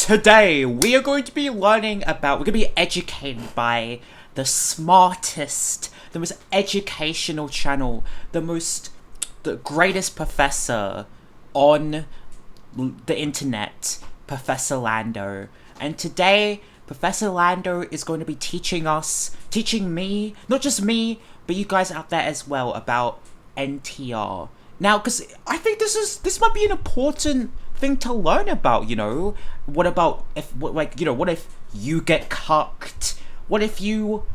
Today, we are going to be learning about, we're going to be educated by the smartest, the most educational channel, the greatest professor on the internet, Professor Lando. And today, Professor Lando is going to be teaching me, not just me, but you guys out there as well, about NTR. Now, because I think this might be an important thing to learn about, what if you get cucked? What if you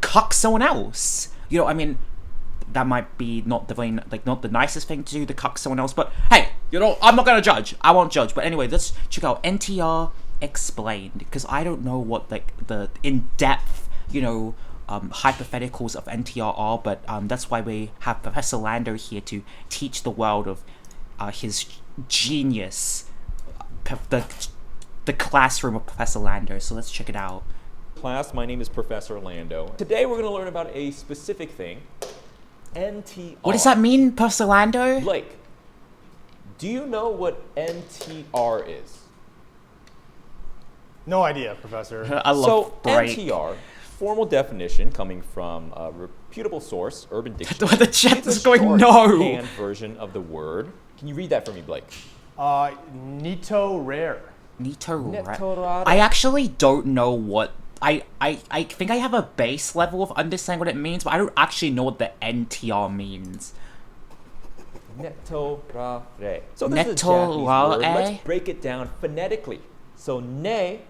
cuck someone else? That might be not the nicest thing to do, to cuck someone else, but hey, I'm not gonna judge. I won't judge. But anyway, let's check out NTR Explained, because I don't know what the in-depth, hypotheticals of NTR are, but that's why we have Professor Lando here to teach the world of his genius, the classroom of Professor Lando. So let's check it out. Class, my name is Professor Lando. Today we're going to learn about a specific thing, NTR. What does that mean, Professor Lando? Blake, do you know what NTR is? No idea, Professor. I love break. NTR, formal definition coming from a reputable source, Urban Dictionary. The chat is going, no! Shorthand version of the word. Can you read that for me, Blake? Nito rare. Nito rare. Netorare. I actually don't know what... I think I have a base level of understanding what it means, but I don't actually know what the NTR means. Netorare. So this is a Japanese word. Let's break it down phonetically. So ne,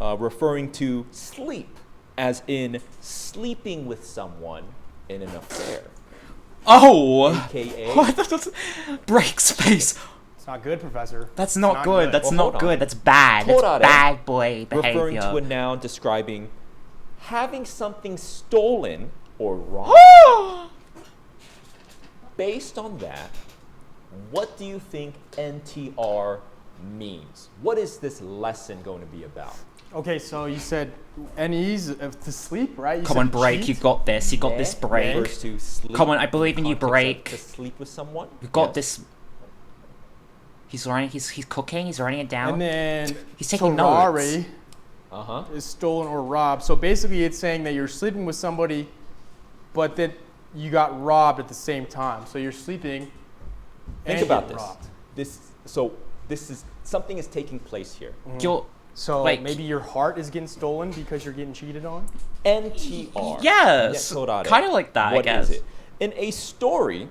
referring to sleep, as in sleeping with someone in an affair. Oh! AKA... What? Break space. It's not good, Professor. That's not good. That's Well, not hold good. on. That's bad. That's Torare, bad boy behavior. referring to a noun describing having something stolen or robbed. Based on that, what do you think NTR means? What is this lesson going to be about? Okay, so you said NE's to sleep, right? Come on, break. You got this. You got this, break. Refers to sleep. Come on, I believe in you, break. To sleep with someone. You got this. He's writing. He's cooking. He's writing it down. And then he's taking notes. Is stolen or robbed. So basically, it's saying that you're sleeping with somebody, but that you got robbed at the same time. So you're sleeping. Think and about get this. robbed. This is something is taking place here. So like, maybe your heart is getting stolen because you're getting cheated on? NTR. Yes. Netorare. Kind of like that, What I guess. is it? In a story,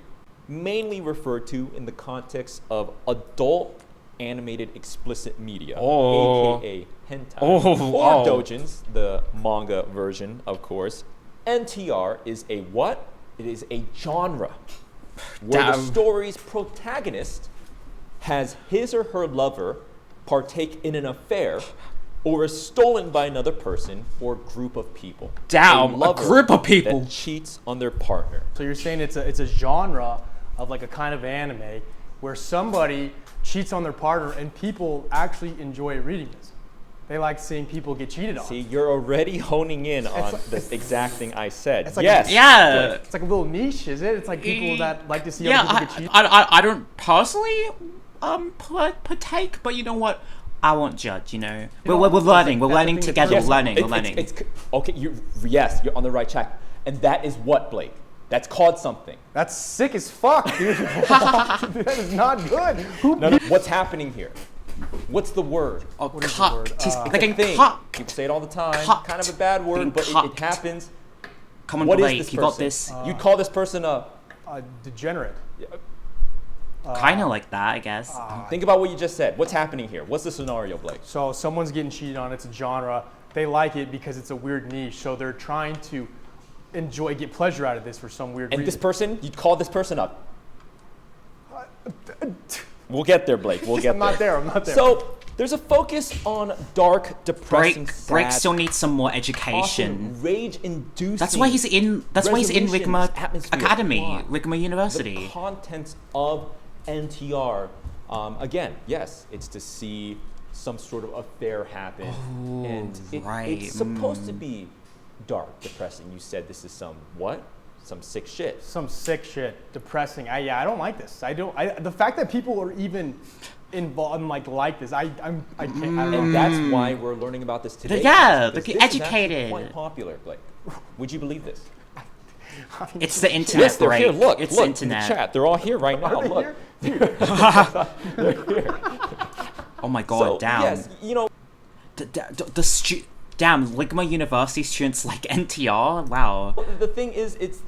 mainly referred to in the context of adult animated explicit media, aka hentai, or doujins, the manga version, of course. NTR is a what? It is a genre where the story's protagonist has his or her lover partake in an affair or is stolen by another person or group of people. A group of people that cheats on their partner. So you're saying it's a genre of like a kind of anime where somebody cheats on their partner and people actually enjoy reading this. They like seeing people get cheated on. See, you're already honing in on the exact thing I said. Like yes. Yeah. It's like a little niche, is it? It's like people that like to see other people get cheated. I don't personally partake, but you know what? I won't judge. We're learning. We're learning together. Yes, we're learning. Okay. Yes, you're on the right track, and that is what, Blake. That's called something. That's sick as fuck, dude. That is not good. No, what's happening here? What's the word? Cucked. He's It's like a thing. cucked. People say it all the time. Cucked. Kind of a bad word, but it happens. Come on, What Blake. is this You got person? this. You'd call this person a... Degenerate. Kind of like that, I guess. Think about what you just said. What's happening here? What's the scenario, Blake? So someone's getting cheated on. It's a genre. They like it because it's a weird niche. So they're trying to get pleasure out of this for some weird reason. And this person, you'd call this person a... We'll get there, Blake. We'll get there. I'm not there. So there's a focus on dark, depressing, Break sad, still needs some more education. often rage-inducing. That's why he's in Rigma atmosphere, Academy, plot. Rigma University. The contents of NTR, again, yes, it's to see some sort of affair happen, and it's supposed to be dark, depressing. You said this is some what? some sick shit. Some sick shit, depressing. I don't like this. The fact that people are even involved in like this, I can't. I don't know. And that's why we're learning about this today. Yeah, because they're this is educated. actually quite popular, Blake. Would you believe this? It's the internet, Yes, they're right? here. Look, it's look the internet. in the chat. They're all here right now. Are they Look. here? Oh my god, So, damn. yes, you know, Damn, Ligma University students like NTR? Wow. well, the thing is, it's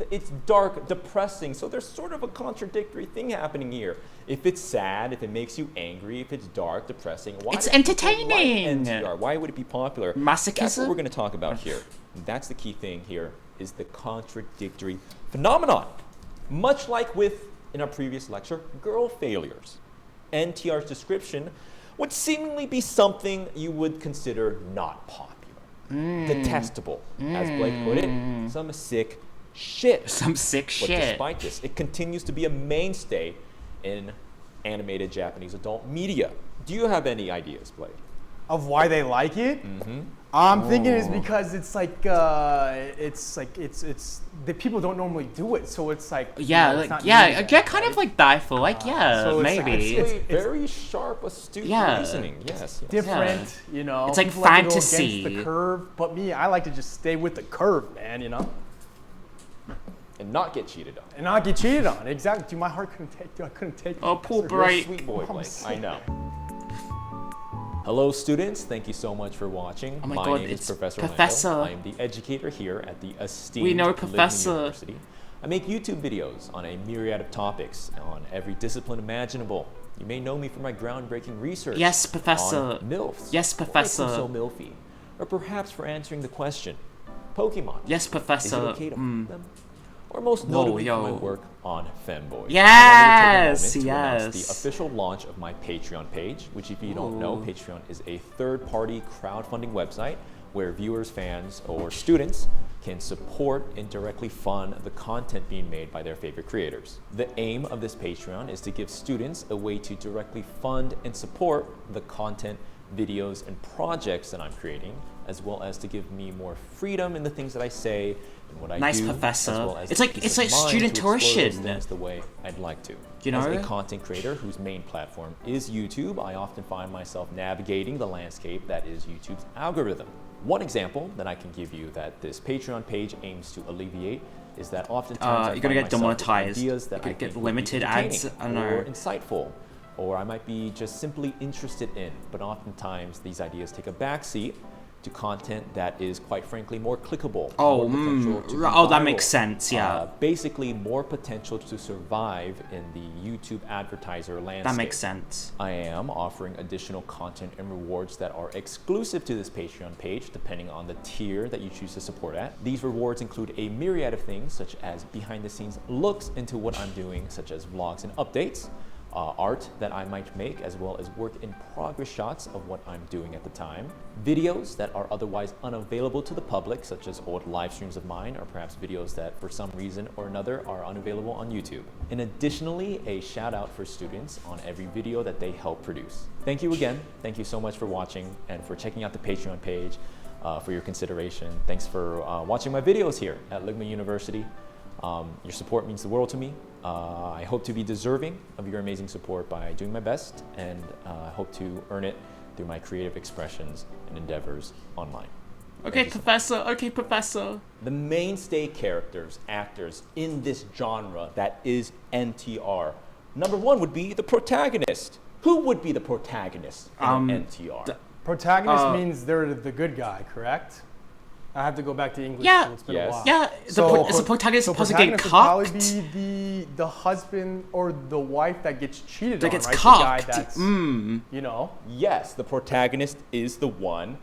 dark, depressing. So there's sort of a contradictory thing happening here. If it's sad, if it makes you angry, if it's dark, depressing, why It's do people entertaining. Like NTR? Why would it be popular? Masochism? That's what we're going to talk about here. That's the key thing here, is the contradictory phenomenon. Much like in our previous lecture, girl failures. NTR's description would seemingly be something you would consider not popular. Detestable, as Blake put it, some sick shit. Some sick But shit. despite this, it continues to be a mainstay in animated Japanese adult media. Do you have any ideas, Blake? Of why they like it? I'm thinking it's because it's the people don't normally do it, so it's like Yeah, you know, like it's not yeah, needed I yet, get kind right? of like baffled. Like yeah, so it's like- maybe. Actually, very sharp, astute Yeah. reasoning. Yes. different, you know. It's like people like to go fantasy. against the curve, but me, I like to just stay with the curve, man. You know, And not get cheated on. and not get cheated on. Exactly. Dude, my heart couldn't take. Dude, I couldn't take. Oh, it. poor That's You're a Right. sweet boy, I'm Blake. sick. I know. Hello, students. Thank you so much for watching. Oh my God, name is it's Professor Professor. Lando. I am the educator here at the esteemed We know Living Professor. University. I make YouTube videos on a myriad of topics on every discipline imaginable. You may know me for my groundbreaking research Yes, Professor. on MILFs. Yes, What Professor. makes them so MILFy? Or perhaps for answering the question, Pokemon. Yes, Is it Professor. okay to fuck them? Or most notably for my yo. work on femboys. Yes, I wanted to take a moment to announce yes. the official launch of my Patreon page, which if you don't know, Ooh. Patreon is a third-party crowdfunding website where viewers, fans, or students can support and directly fund the content being made by their favorite creators. The aim of this Patreon is to give students a way to directly fund and support the content, videos, and projects that I'm creating, as well as to give me more freedom in the things that I say and what I Nice, do. Professor. As well as It's the like- peace it's of like mind student to explore those tuition. things the way I'd like to. You know? As a content creator whose main platform is YouTube, I often find myself navigating the landscape that is YouTube's algorithm. One example that I can give you that this Patreon page aims to alleviate is that oftentimes I you're gonna find get myself with demonetized. ideas that You're I gonna think get would be limited ads, entertaining I don't know. or insightful, or I might be just simply interested in, but oftentimes these ideas take a backseat to content that is quite frankly more clickable. Oh, more potential to be that viral. makes sense, yeah. Basically more potential to survive in the YouTube advertiser landscape. That makes sense. I am offering additional content and rewards that are exclusive to this Patreon page, depending on the tier that you choose to support at. These rewards include a myriad of things, such as behind-the-scenes looks into what I'm doing, such as vlogs and updates, art that I might make, as well as work-in-progress shots of what I'm doing at the time, videos that are otherwise unavailable to the public, such as old live streams of mine, or perhaps videos that for some reason or another are unavailable on YouTube. And additionally, a shout out for students on every video that they help produce. Thank you again. Thank you so much for watching and for checking out the Patreon page, for your consideration. Thanks for watching my videos here at Ligma University. Your support means the world to me. I hope to be deserving of your amazing support by doing my best, and I hope to earn it through my creative expressions and endeavors online. Okay, Thank you so much. Professor. Okay, Professor. The mainstay characters, actors in this genre that is NTR. Number one would be the protagonist. Who would be the protagonist in an NTR? Protagonist means they're the good guy, correct? I have to go back to English. Yeah. School. It's been Yes. a while. Yeah, is the protagonist supposed to get protagonist would probably cocked? be the husband or the wife that gets cheated That on, gets right? cocked. The guy that's, you know. Yes, the protagonist is the one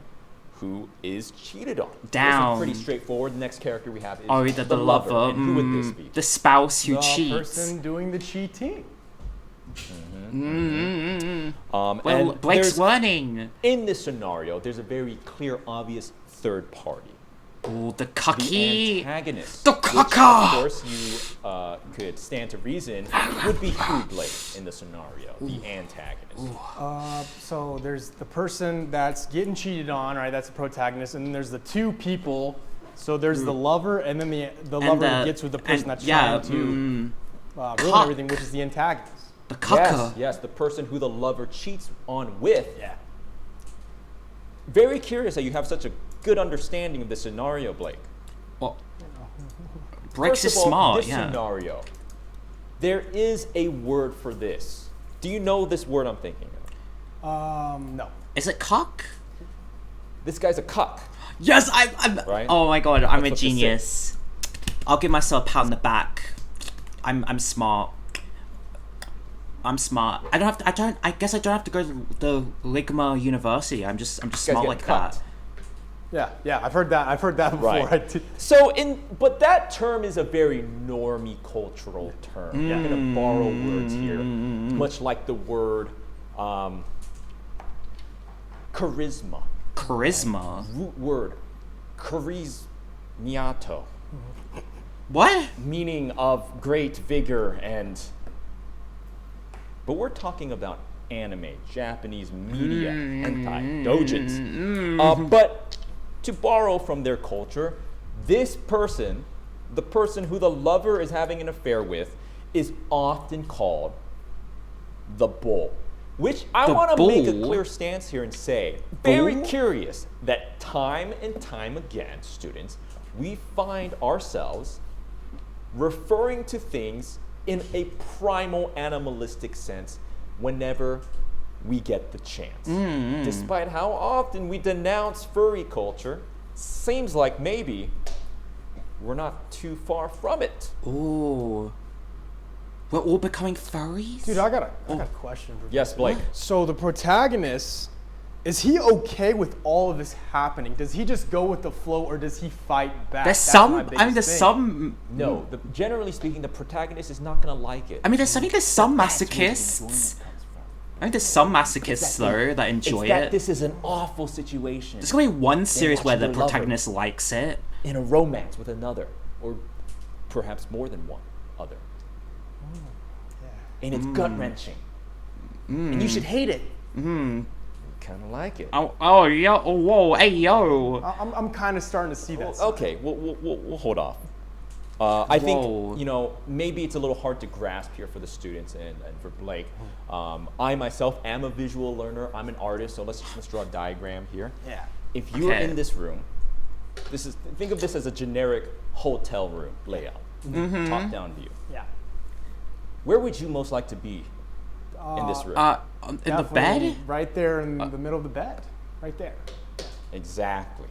who is cheated on. Down. This is pretty straightforward. The next character we have is Oh, the lover. And who would this be? The spouse who The cheats. person doing the cheating. Well, and Blake's there's- learning. in this scenario, there's a very clear, obvious third party. Ooh, the The cucky. antagonist. The which, caca! of course, you could stand to reason would be who, Blake, in the scenario? The antagonist. So there's the person that's getting cheated on, right? That's the protagonist, and then there's the two people So there's the lover, and then the lover gets with the person that's trying to ruin everything, which is the antagonist. The cucker. Yes, the person who the lover cheats on with. Yeah. Very curious that you have such a good understanding of this scenario, Blake. Well, Breaks First is of all, smart, this yeah. scenario, there is a word for this. Do you know this word I'm thinking of? No. Is it cock? This guy's a cuck. Yes, I'm. Right? Oh my god, I'm That's a what this genius. I'll give myself a pat on the back. I'm smart. I'm smart. I guess I don't have to go to the Ligma University. I'm just smart get like cucked. that. Yeah, I've heard that before. Right. So but that term is a very normie cultural term. I'm gonna borrow words here, much like the word charisma. Charisma. Root word, charismiato, What? meaning of great vigor and. But we're talking about anime, Japanese media, hentai, doujins. But to borrow from their culture, this person, the person who the lover is having an affair with, is often called the bull. Which I The want to make a bull? clear stance here and say, very Bull? curious that time and time again, students, we find ourselves referring to things in a primal animalistic sense whenever we get the chance. Despite how often we denounce furry culture, seems like maybe we're not too far from it. Ooh. We're all becoming furries? Dude, I got a question for you. Yes, Blake. So the protagonist, is he okay with all of this happening? Does he just go with the flow, or does he fight back? There's That's some. my I mean, biggest there's thing. some. No, generally speaking, the protagonist is not gonna like it. I mean, there's some That's where the masochists. enjoyment comes from. I think there's some masochists though that enjoy It's that it. this is an awful situation. There's gonna be one series where watch the their lover. protagonist likes it. In a romance with another, or perhaps more than one other. And it's gut wrenching. And you should hate it. Kind of like it. Oh, yo, oh, whoa, hey, yo. I'm kind of starting to see that. Okay, we'll hold off. I Whoa. think, maybe it's a little hard to grasp here for the students and for Blake. I myself am a visual learner. I'm an artist, so let's draw a diagram here. Yeah. If you were Okay. in this room, think of this as a generic hotel room layout, top-down view. Yeah. Where would you most like to be in this room? In the Definitely bed? right there in the middle of the bed. Right there. Exactly.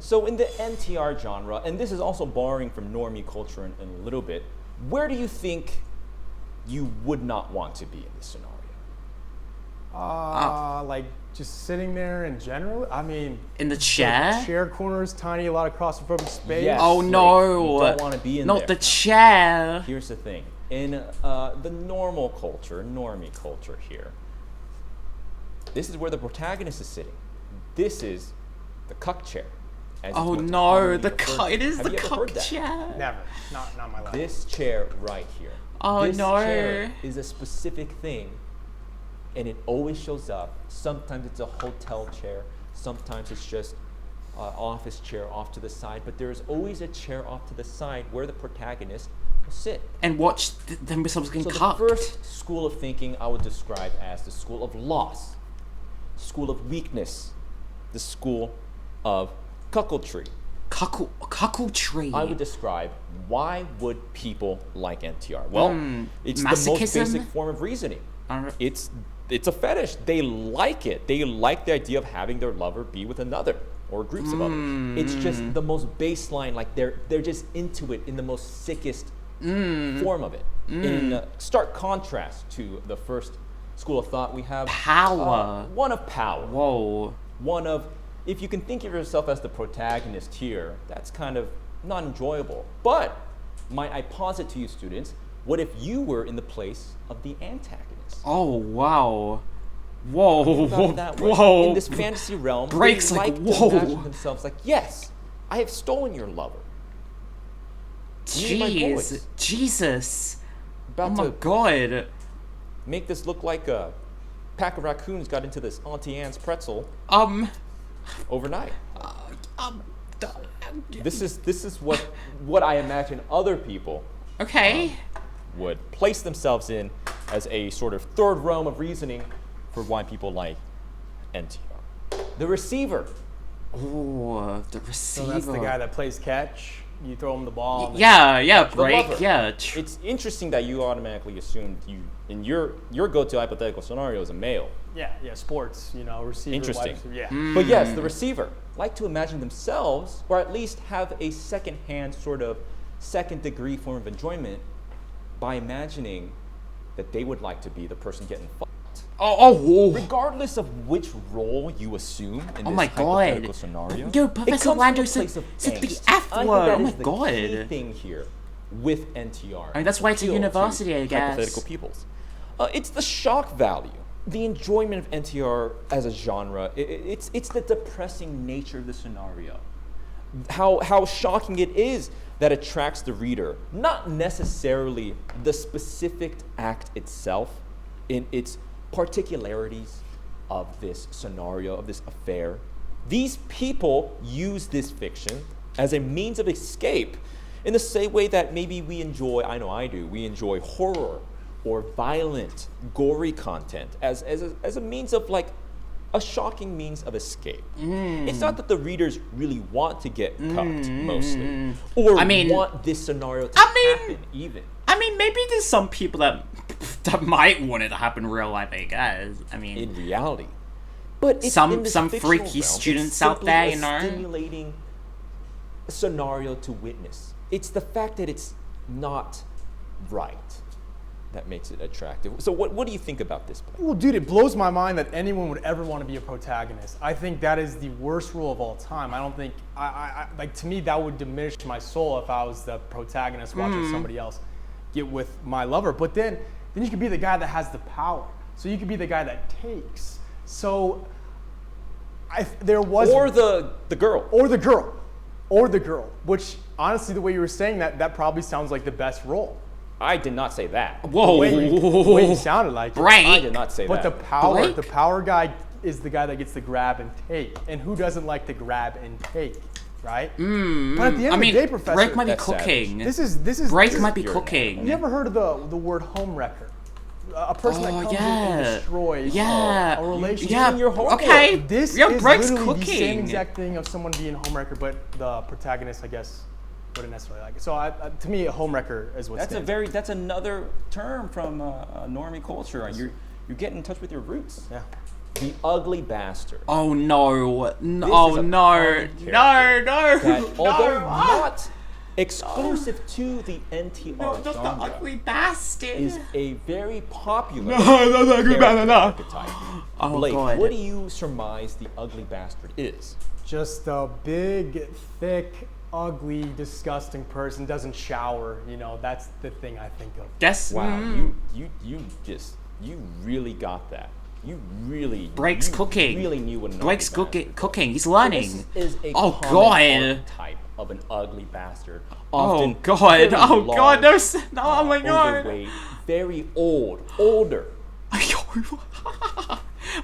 So in the NTR genre, and this is also borrowing from normie culture in a little bit, where do you think you would not want to be in this scenario? Like just sitting there in general. I mean, In the chair? chair corner is tiny, a lot of claustrophobic space. Yes. Oh Like, no. you don't wanna be in Not there. the chair. Here's the thing. In the normal culture, normie culture here, this is where the protagonist is sitting. This is the cuck chair. as it's Oh what's no, commonly the referred cuck. to. It is Have the you ever heard cuck that? chair. Never. Not my life. This chair right here. Oh, this no. chair is a specific thing, and it always shows up. Sometimes it's a hotel chair. Sometimes it's just an office chair off to the side. But there is always a chair off to the side where the protagonist will sit. And watch themselves getting So cucked. the first school of thinking I would describe as the school of loss, school of weakness, the school of cuckoldry. Cuckle tree. I would describe why would people like NTR? Well, it's the most masochism? basic form of reasoning. I don't- It's a fetish. They like it. They like the idea of having their lover be with another or groups of others. It's just the most baseline. Like they're just into it in the most sickest form of it. In stark contrast to the first school of thought, we have Power. one of power. Whoa. One of, if you can think of yourself as the protagonist here, that's kind of not enjoyable. But might I posit to you, students, what if you were in the place of the antagonist? Oh wow. Whoa. Think about it that way. Whoa. In this fantasy realm, Breaks they like, like whoa. to imagine themselves like, yes, I have stolen your lover. Me and my Jeez. boys. Jesus. About Oh my to god. make this look like a pack of raccoons got into this Auntie Anne's pretzel overnight. This is what I imagine other people Okay. would place themselves in as a sort of third realm of reasoning for why people like NTR. The receiver. Oh, the receiver. So that's the guy that plays catch. You throw him the ball. and Yeah, The break. lover. Yeah. It's interesting that you automatically assumed in your go-to hypothetical scenario is a male. yeah, sports. Receiver. Interesting. Wide receiver, yeah. But yes, the receiver like to imagine themselves, or at least have a second-hand sort of second-degree form of enjoyment by imagining that they would like to be the person getting fucked. Oh. Regardless of which role you assume in this my hypothetical God. scenario, Yo, it Professor comes Lando from a place of said the angst. F I think word. that Oh my is the God. key thing here with NTR. I mean, that's why it's a appeal to university, I guess. Hypothetical peoples. It's the shock value, the enjoyment of NTR as a genre. It's the depressing nature of the scenario. How shocking it is that attracts the reader, not necessarily the specific act itself in its particularities of this scenario, of this affair. These people use this fiction as a means of escape in the same way that maybe we enjoy, I know I do, we enjoy horror or violent, gory content as a means of like a shocking means of escape. It's not that the readers really want to get cucked, mostly, or want this scenario to happen even. I mean, maybe there's some people that might want it to happen in real life, I guess. I mean, in reality. But it's some in this freaky fictional realm, students it's out there, simply you know? a stimulating scenario to witness. It's the fact that it's not right that makes it attractive. So what do you think about this play? Well, dude, it blows my mind that anyone would ever want to be a protagonist. I think that is the worst rule of all time. I don't think, like, to me, that would diminish my soul if I was the protagonist watching somebody else get with my lover. But then you could be the guy that has the power. So you could be the guy that takes. So there was... Or the girl. Or the girl. Or the girl. Which, honestly, the way you were saying that, that probably sounds like the best role. I did not say that. Whoa. The way you sounded like it. Break. I did not say But that. the power guy is the guy that gets to grab and take. And who doesn't like to grab and take, right? But at the end of the day, Professor, Break might be That's cooking. this is Break this might be you're- cooking. You ever heard of the word homewrecker? A person that comes in and destroys a relationship. Yeah. in your home Okay. This yeah, is Break's literally the same cooking. exact thing of someone being a homewrecker, but the protagonist, I guess, wouldn't necessarily like it. So to me, a homewrecker is what That's another term from normie culture. You're getting in touch with your roots. Yeah. The ugly bastard. Oh no! This No! is a No! common No! character No! That, although not exclusive to the NTR Not the genre, ugly bastard. is a very popular No, the ugly character bastard. No. archetype. Oh Blake, God. what do you surmise the ugly bastard is? Just a big, thick, ugly, disgusting person. Doesn't shower. That's the thing I think of. Guess. Wow, you really got that. You really Break's you cooking. Really knew what an Break's ugly bastard was. cooking. He's So learning. This is a Oh, common God. archetype of an ugly bastard. Oh Often God! very Oh large, God! No! No! Oh my God! overweight, very older.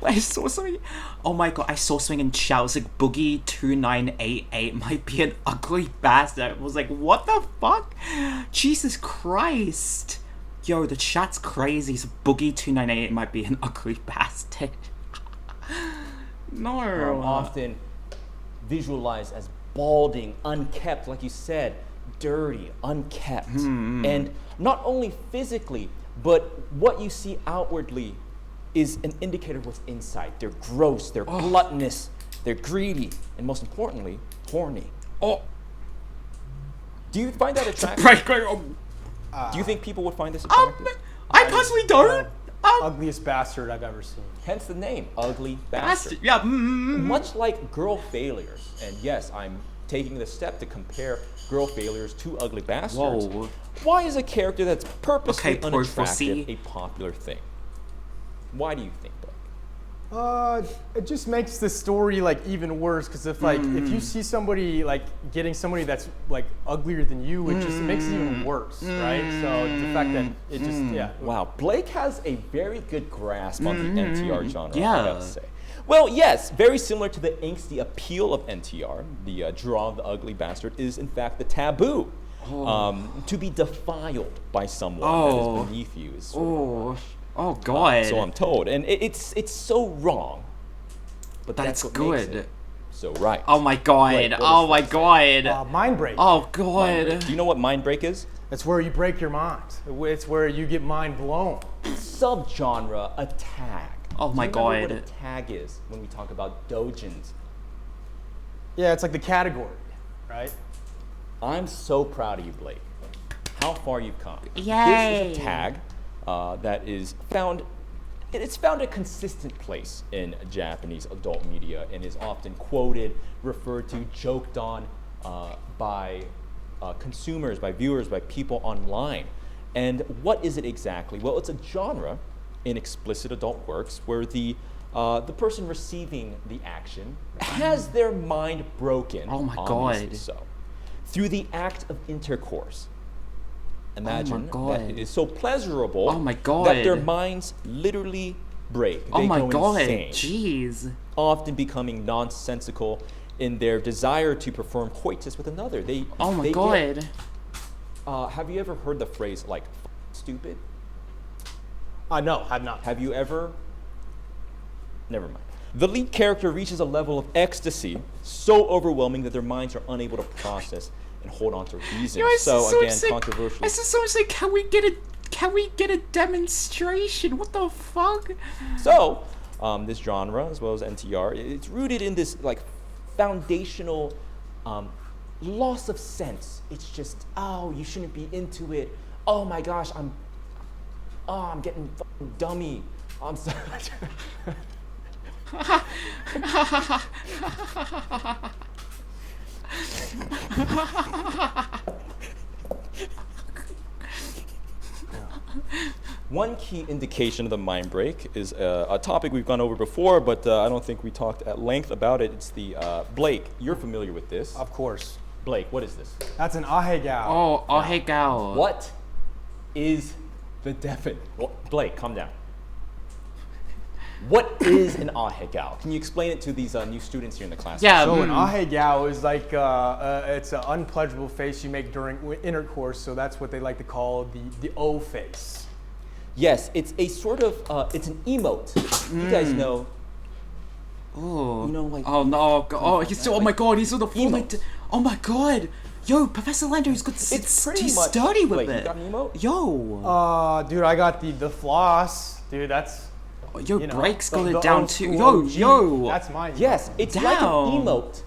I saw something. Oh my God! I saw something in chat. It was like Boogie 2988 might be an ugly bastard. I was like, what the fuck? Jesus Christ! Yo, the chat's crazy. So Boogie 2988 might be an ugly bastard. No. Often visualized as balding, unkept, like you said, dirty, unkept, and not only physically, but what you see outwardly is an indicator of what's inside. They're gross, they're gluttonous, they're greedy, and most importantly, horny. Oh. Do you find that attractive? Do you think people would find this attractive? I personally don't. Ugliest bastard I've ever seen. Hence the name, ugly bastard. Yeah. Much like girl failures, and yes, I'm taking the step to compare girl failures to ugly bastards. Whoa. Why is a character that's purposely Okay, unattractive proceed. a popular thing? Why do you think that? It just makes the story like even worse because if you see somebody like getting somebody that's like uglier than you, it makes it even worse, right? So the fact that it just Wow, Blake has a very good grasp on the NTR genre, I Yeah. gotta say. Well, yes, very similar to the angsty appeal of NTR, the draw of the ugly bastard is in fact the taboo. To be defiled by someone that is beneath you is sort of Oh God. so I'm told, and it's so wrong, but that's what good. makes it so right. Oh my God. Wait, what Oh is my that? God. Mind break. Oh Mind break. God. Do you know what mind break is? It's where you break your mind. It's where you get mind blown. Subgenre, a tag. Oh my Do you remember God. what a tag is when we talk about doujins? Yeah, it's like the category, right? I'm so proud of you, Blake. How far you've come. Yay. This is a tag that is found. It's found a consistent place in Japanese adult media and is often quoted, referred to, joked on by consumers, by viewers, by people online. And what is it exactly? Well, it's a genre in explicit adult works where the person receiving the action has their mind broken. Oh my obviously God. So, through the act of intercourse. Imagine God. that it is so pleasurable Oh my God. that their minds literally break. Oh They my go God. insane, Jeez. often becoming nonsensical in their desire to perform coitus with another. Oh my they God. Get, have you ever heard the phrase like stupid? No, have not. Have you ever? Never mind. The lead character reaches a level of ecstasy so overwhelming that their minds are unable to process and hold on to reason. So again, controversial. This is so sick. Can we get a demonstration? What the fuck? So, this genre, as well as NTR, it's rooted in this like foundational loss of sense. It's just, oh, you shouldn't be into it. Oh my gosh, I'm getting fucking dummy. I'm sorry. One key indication of the mind break is a topic we've gone over before, but I don't think we talked at length about it. It's the Blake. You're familiar with this, Of course. Blake. What is this? That's an ahegao. Oh, ahegao. What is the Blake, calm down. What is an ahegao? Can you explain it to these new students here in the class? Yeah. So an ahegao is like it's an unpleasurable face you make during intercourse. So that's what they like to call the O face. Yes, it's a sort of it's an emote. You guys know. Oh. You know, like. Oh no! Oh, oh my God! He's on the floor. Emote. Oh my God! Yo, Professor Lando, he's got. It's pretty he's much. sturdy with Blake, it. you got an emote? Yo. Dude, I got the floss. Dude, that's. Yo, You know, Break's got the it down old too. school Yo, OG. yo. That's mine. Yes, it's like an Damn. emote.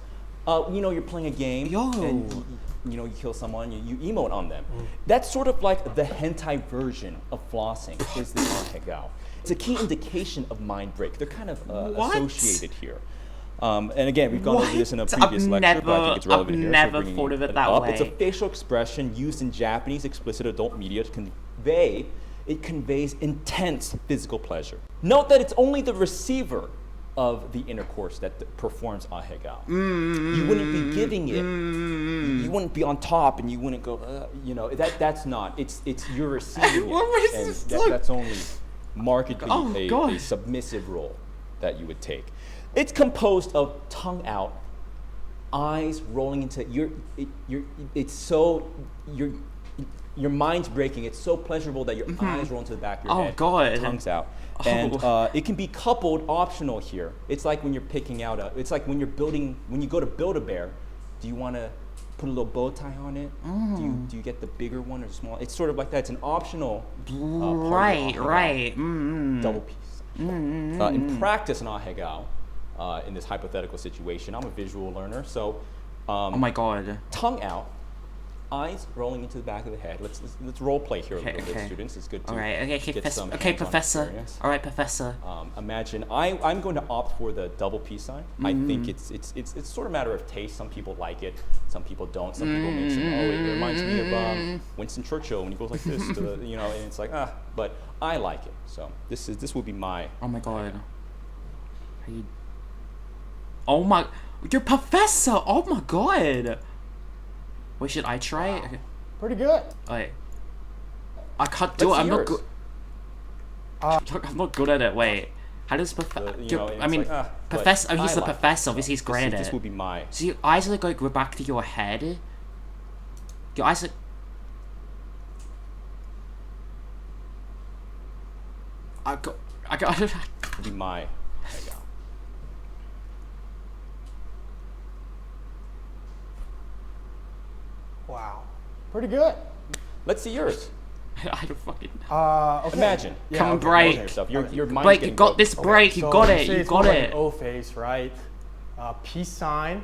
You know, you're playing a game, Yo. and you kill someone, you emote on them. That's sort of like the hentai version of flossing. Is the ahegao. It's a key indication of mind break. They're kind of What? associated here. And again, we've gone over this in a What? previous I've lecture, but I think it's relevant I've here. never bringing thought of it that It's a way. facial expression used in Japanese explicit adult media to convey. It conveys intense physical pleasure. Note that it's only the receiver of the intercourse that performs ahegao. You wouldn't be giving it. You wouldn't be on top, and you wouldn't go. That's not. It's you're receiving What it, was and this? that's only markedly Oh, a God. submissive role that you would take. It's composed of tongue out, eyes rolling into your mind's breaking. It's so pleasurable that your eyes roll into the back of your Oh, head. God. Tongues out. And it can be coupled optional here. It's like when you're picking out it's like when you're building, when you go to Build-A-Bear, do you want to put a little bow tie on it? Do you get the bigger one or small? It's sort of like that. It's an optional Right, right. double piece. In practice in ahegao, in this hypothetical situation, I'm a visual learner, so Oh my God. tongue out, eyes rolling into the back of the head. Let's role play here a little bit, students. It's good to All right. Okay, get some okay, hands-on Professor. experience. All right, Professor. Imagine I'm going to opt for the double peace sign. I think it's sort of a matter of taste. Some people like it, some people don't. Some people mention, it reminds me of Winston Churchill when he goes like this, to the, and it's like but I like it. So this will be my. Oh my God. Oh my. You're Professor. Oh my God. Wait, should I try it? Okay. Pretty good. Wait. I can't do Let's it. I'm see not yours. good. I'm not good at it. Wait. How does I it's mean, like, but professor? Oh, he's I the like it. professor. So Obviously, he's great at this it. would be my. So your eyes are like go back to your head. Your eyes are. I got. Would be my. There you go. Wow. Pretty good. Let's see yours. I don't fucking. Okay. Imagine. Yeah, Come on, okay. break. Yourself. Your mind's Blake, you getting got broken. this break. You So got you it. say You it's got more like it. an O face, right? Peace sign,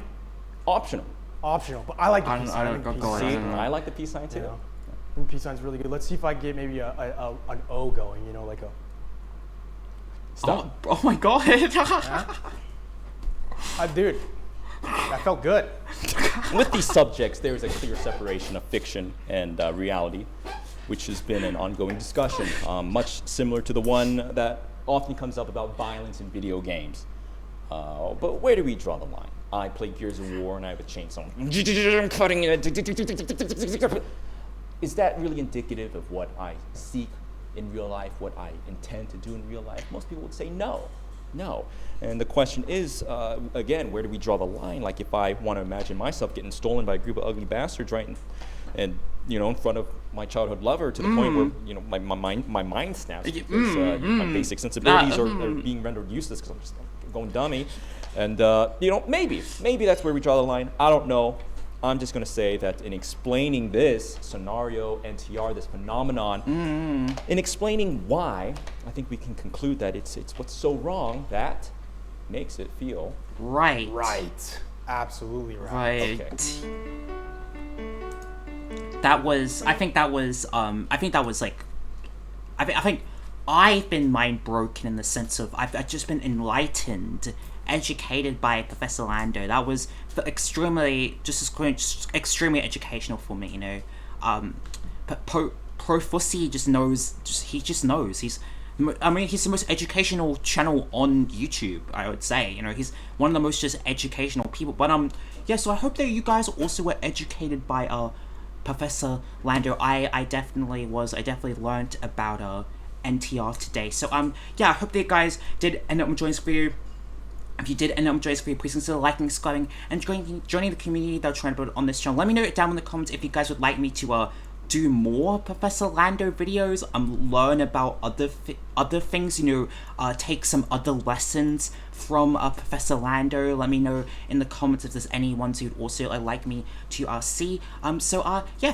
Optional. optional. But I like the I peace don't- sign. I think don't peace go- sign- See, I don't know. I like the peace sign too. You know, I think peace sign's really good. Let's see if I can get maybe an O going. You know, like a. Stop. Oh my god. Dude, that felt good. With these subjects, there is a clear separation of fiction and reality, which has been an ongoing discussion, much similar to the one that often comes up about violence in video games. But where do we draw the line? I play Gears of War and I have a chainsaw. I'm cutting it. Is that really indicative of what I seek in real life, what I intend to do in real life? Most people would say no. No. And the question is, again, where do we draw the line? Like if I want to imagine myself getting stolen by a group of ugly bastards, right, and in front of my childhood lover to the point where my mind snaps because my basic sensibilities are being rendered useless because I'm just going dummy, and maybe that's where we draw the line. I don't know. I'm just going to say that in explaining this scenario, NTR, this phenomenon, in explaining why, I think we can conclude that it's what's so wrong that makes it feel Right. Right. Absolutely right. Right. okay. I think I've been mind broken in the sense of I've just been enlightened, educated by Professor Lando. That was extremely educational for me, But Pro Fussy just knows. He just knows. He's the most educational channel on YouTube. I would say, he's one of the most just educational people. But so I hope that you guys also were educated by Professor Lando. I definitely was. I definitely learned about NTR today. So I hope that you guys did end up enjoying this video. If you did end up enjoying this video, please consider liking, subscribing, and joining the community that we're trying to build on this channel. Let me know it down in the comments if you guys would like me to do more Professor Lando videos, learn about other things, take some other lessons from Professor Lando. Let me know in the comments if there's any ones you'd also like me to see. Thank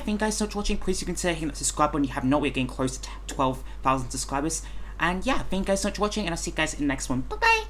you guys so much for watching. Please do consider hitting that subscribe button. You have not, we're getting close to 12,000 subscribers. And thank you guys so much for watching, and I'll see you guys in the next one. Bye bye.